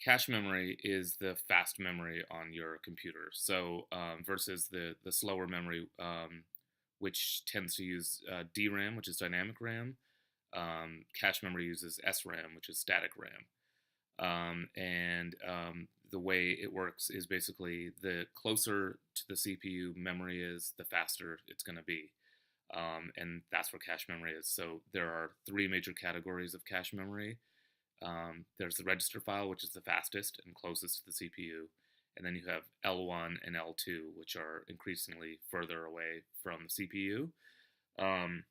cache memory is the fast memory on your computer. So versus the slower memory, which tends to use DRAM, which is dynamic RAM. Cache memory uses SRAM, which is static RAM. And the way it works is basically the closer to the CPU memory is, the faster it's going to be. And that's what cache memory is. So there are three major categories of cache memory. There's the register file, which is the fastest and closest to the CPU. And then you have L1 and L2, which are increasingly further away from the CPU. Um,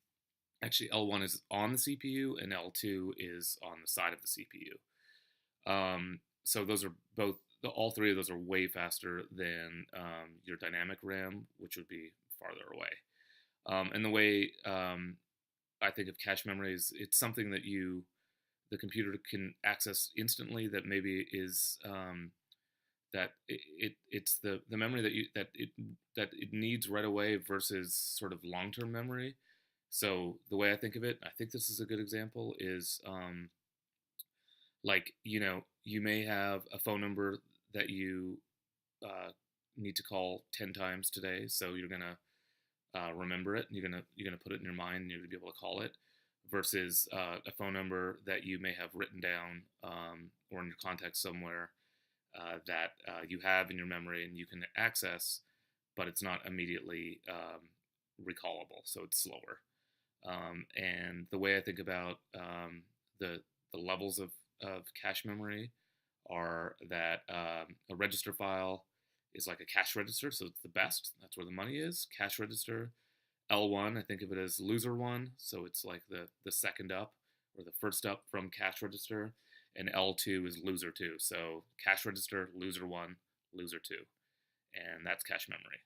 Actually, L1 is on the CPU and L2 is on the side of the CPU. So those are both, all three of those are way faster than your dynamic RAM, which would be farther away. And the way I think of cache memory is, it's something that the computer can access instantly, that maybe is that it's the memory that it needs right away versus sort of long-term memory. So the way I think of it, I think this is a good example, is like, you may have a phone number that you need to call 10 times today, so you're gonna remember it, and you're gonna put it in your mind, and you're gonna be able to call it, versus a phone number that you may have written down or in your contacts somewhere, that you have in your memory and you can access, but it's not immediately recallable, so it's slower. And the way I think about the levels of cache memory are that a register file is like a cache register, so it's the best. That's where the money is. Cache register. L1, I think of it as loser one, so it's like the second up or the first up from cache register. And L2 is loser two. So cache register, loser one, loser two. And that's cache memory.